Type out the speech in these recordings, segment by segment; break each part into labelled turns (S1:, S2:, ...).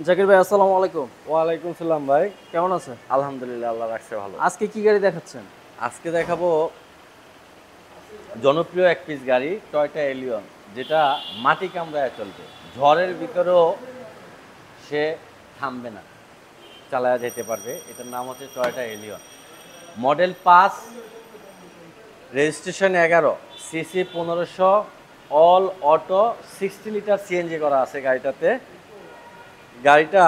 S1: জাকির ভাই, আসসালামু আলাইকুম।
S2: ওয়ালাইকুম সালাম ভাই।
S1: কেমন আছেন?
S2: আলহামদুলিল্লাহ, আল্লাহ রাখছে ভালো।
S1: আজকে কি গাড়ি দেখাচ্ছেন?
S2: আজকে দেখাবো জনপ্রিয় এক পিস গাড়ি টয়োটা এলিয়ন, যেটা মাটি কামড়ায় চলবে, ঝড়ের ভিতরেও সে থামবে না, চালায়া যেতে পারবে। এটার নাম হচ্ছে Toyota Allion, model 5, registration 11, CC 1500, all auto, 60 litre CNG করা আছে গাড়িটাতে। গাড়িটা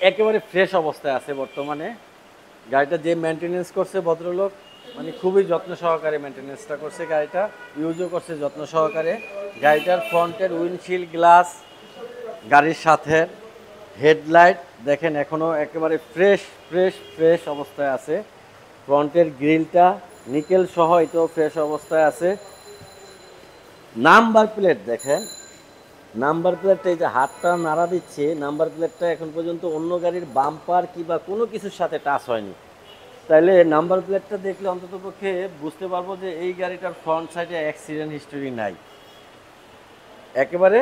S2: একেবারে ফ্রেশ অবস্থায় আছে বর্তমানে। গাড়িটা যে মেনটেনেন্স করছে ভদ্রলোক, মানে খুবই যত্ন সহকারে মেনটেনেন্সটা করছে, গাড়িটা ইউজও করছে যত্ন সহকারে। গাড়িটার ফ্রন্টের উইন্ডশিল্ড গ্লাস, গাড়ির সাথে হেডলাইট দেখেন এখনও একেবারে ফ্রেশ ফ্রেশ ফ্রেশ অবস্থায় আছে। ফ্রন্টের গ্রিলটা নিকেল সহ এটাও ফ্রেশ অবস্থায় আছে। নাম্বার প্লেট দেখেন, নাম্বার প্লেটটা এই যে হাতটা নাড়া দিচ্ছে, নাম্বার প্লেটটা এখন পর্যন্ত অন্য গাড়ির বাম্পার কিংবা কোনো কিছুর সাথে টাচ হয়নি। তাইলে নাম্বার প্লেটটা দেখলে অন্ততপক্ষে বুঝতে পারবো যে এই গাড়িটার ফ্রন্ট সাইডে অ্যাক্সিডেন্ট হিস্টোরি নাই, একেবারে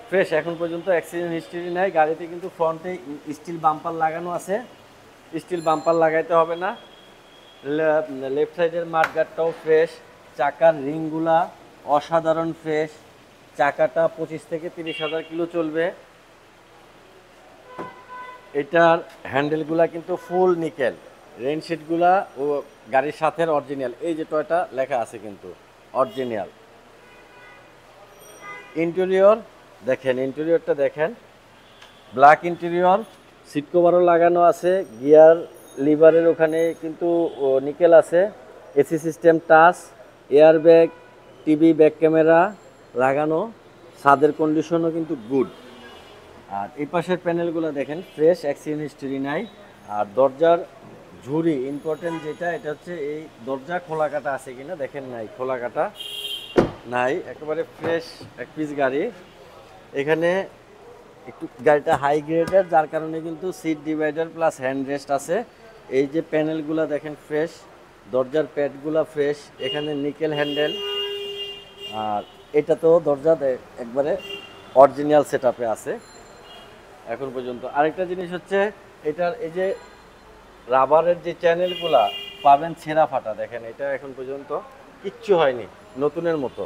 S2: ফ্রেশ। এখন পর্যন্ত অ্যাক্সিডেন্ট হিস্টোরি নাই। গাড়িতে কিন্তু ফ্রন্টে স্টিল বাম্পার লাগানো আছে, স্টিল বাম্পার লাগাইতে হবে না। লেফট সাইডের মাঠগাটটাও ফ্রেশ, চাকার রিংগুলা অসাধারণ ফ্রেশ। চাকাটা 25 থেকে 30,000 কিলো চলবে। এটার হ্যান্ডেলগুলা কিন্তু ফুল নিকেল, রেইনশিটগুলা ও গাড়ির সাথে অরিজিনাল, এই যে টয়টা লেখা আছে কিন্তু অরিজিনাল। ইন্টেরিয়র দেখেন, ইন্টেরিয়রটা দেখেন, ব্ল্যাক ইন্টেরিয়র, সিট কভারও লাগানো আছে, গিয়ার লিভারের ওখানে কিন্তু নিকেল আছে, AC system touch, air bag, TV, back camera লাগানো, ছাদের কন্ডিশনও কিন্তু গুড। আর এই পাশের প্যানেলগুলো দেখেন ফ্রেশ, অ্যাক্সিডেন্ট হিস্টরি নাই। আর দরজার ঝুড়ি ইম্পর্টেন্ট যেটা, এটা হচ্ছে এই দরজা খোলা কাটা আছে কিনা দেখেন, নাই, খোলা কাটা নাই, একেবারে ফ্রেশ এক পিস গাড়ি। এখানে একটু গাড়িটা হাই গ্রেডের, যার কারণে কিন্তু seat divider plus hand rest আছে। এই যে প্যানেলগুলো দেখেন ফ্রেশ, দরজার প্যাডগুলো ফ্রেশ, এখানে নিকেল হ্যান্ডেল। আর এটা তো দরজা একবারে অরিজিনাল সেট আপে আছে এখন পর্যন্ত। আরেকটা জিনিস হচ্ছে এটার এই যে রাবারের যে চ্যানেলগুলা পাবেন ছেঁড়া ফাটা, দেখেন এটা এখন পর্যন্ত কিচ্ছু হয়নি, নতুনের মতো।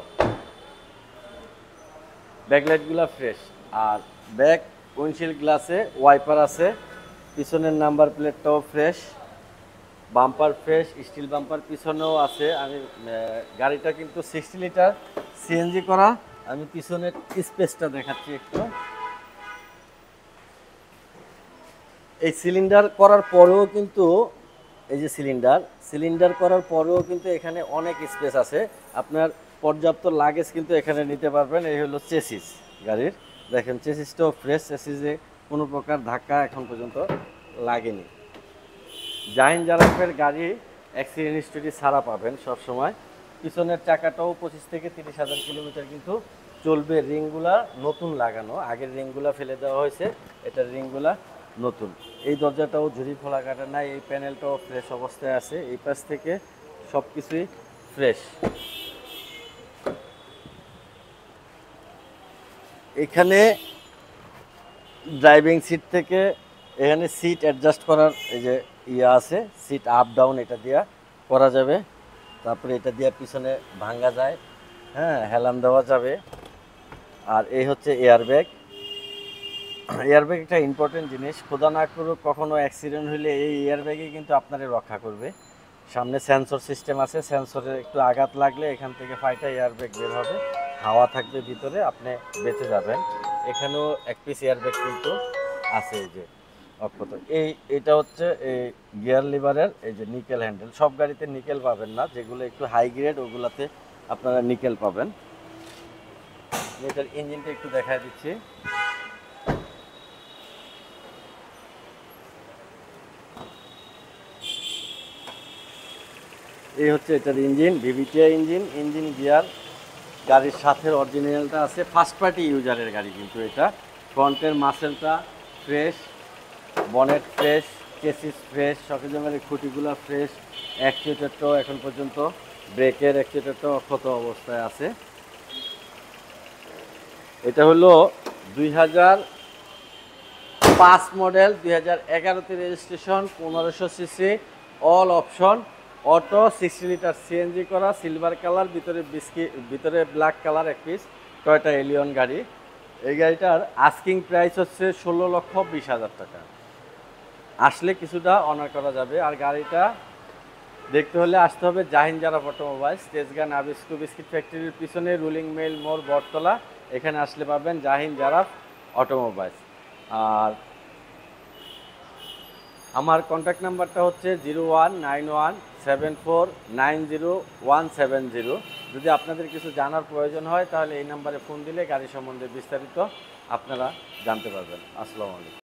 S2: ব্যাকলাইটগুলো ফ্রেশ। আর ব্যাক উইন্ডশিল্ড গ্লাসে ওয়াইপার আছে, পিছনের নাম্বার প্লেটটাও fresh, bumper fresh, steel bumper পিছনেও আছে। আমি গাড়িটা কিন্তু 60 লিটার সিএনজি করা। আমি পিছনের স্পেসটা দেখাচ্ছি একটু। এই সিলিন্ডার করার পরেও কিন্তু, এই যে সিলিন্ডার করার পরেও কিন্তু এখানে অনেক স্পেস আছে, আপনার পর্যাপ্ত লাগেজ কিন্তু এখানে নিতে পারবেন। এই হলো চেসিস গাড়ির, দেখেন চেসিসটাও ফ্রেশ, চেসিসে কোনো প্রকার ধাক্কা এখন পর্যন্ত লাগেনি। জাহিন জারাফের গাড়ি অ্যাক্সিডেন্ট হিস্টরি ছাড়া পাবেন সবসময়। পিছনের চাকাটাও 25 থেকে 30,000 কিলোমিটার কিন্তু চলবে। রিংগুলা নতুন লাগানো, আগের রিংগুলা ফেলে দেওয়া হয়েছে, এটার রিংগুলা নতুন। এই দরজাটাও ঝুড়ি খোলা কাটা নাই, এই প্যানেলটাও ফ্রেশ অবস্থায় আছে, এই পাশ থেকে সব কিছুই ফ্রেশ। এখানে ড্রাইভিং সিট থেকে এখানে সিট অ্যাডজাস্ট করার এই যে ইয়ে আছে, সিট আপ ডাউন এটা দিয়া করা যাবে। তারপরে এটা দিয়ে পিছনে ভাঙ্গা যায়, হ্যাঁ, হেলান দেওয়া যাবে। আর এই হচ্ছে এয়ারব্যাগ। এয়ারব্যাগ একটা ইম্পর্টেন্ট জিনিস, খোদা না করুক কখনো অ্যাক্সিডেন্ট হলে এই এয়ারব্যাগই কিন্তু আপনাদের রক্ষা করবে। সামনে সেন্সর সিস্টেম আছে, সেন্সরে একটু আঘাত লাগলে এখান থেকে ফাইটা এয়ারব্যাগ বের হবে, হাওয়া থাকবে ভিতরে, আপনি বেঁচে যাবেন। এখানেও এক পিস এয়ারব্যাগ কিন্তু আছে, এই যে অক্ষত। এটা হচ্ছে এই গিয়ার লিভারের এই যে নিকেল হ্যান্ডেল। সব গাড়িতে নিকেল পাবেন না, যেগুলো একটু হাই গ্রেড ওগুলাতে আপনারা নিকেল পাবেন। এটার ইঞ্জিনটা একটু দেখায় দিচ্ছি। এই হচ্ছে এটার engine, VVTi engine, engine gear গাড়ির সাথে অরিজিনালটা আছে। ফার্স্ট পার্টি ইউজারের গাড়ি কিন্তু এটা। ফ্রন্টের মাসেলটা fresh, bonnet fresh, chassis fresh, সকেজমের খুঁটিগুলো ফ্রেশ, অ্যাক্সিলেটরটাও এখন পর্যন্ত, ব্রেকের অ্যাক্সিলেটরটাও অক্ষত অবস্থায় আছে। এটা হলো 2005 মডেল, 2011তে registration, 1500 CC, all option, auto, 60 litre CNG করা, সিলভার কালার, ভিতরে ব্ল্যাক কালার এক পিস টয়োটা এলিয়ন গাড়ি। এই গাড়িটার আস্কিং প্রাইস হচ্ছে 16,20,000 টাকা। আসলে কিছুটা অনার করা যাবে। আর গাড়িটা দেখতে হলে আসতে হবে Jahin জারাফ automobiles, Tejgaon Nabisco biscuit ফ্যাক্টরির পিছনে রুলিং মিল মোড়, বটতলা। এখানে আসলে পাবেন জাহিন জারাফ অটোমোবাইলস। আর আমার কন্ট্যাক্ট নাম্বারটা হচ্ছে 019174900170। যদি আপনাদের কিছু জানার প্রয়োজন হয় তাহলে এই নাম্বারে ফোন দিলে গাড়ি সম্বন্ধে বিস্তারিত আপনারা জানতে পারবেন। আসসালামু আলাইকুম।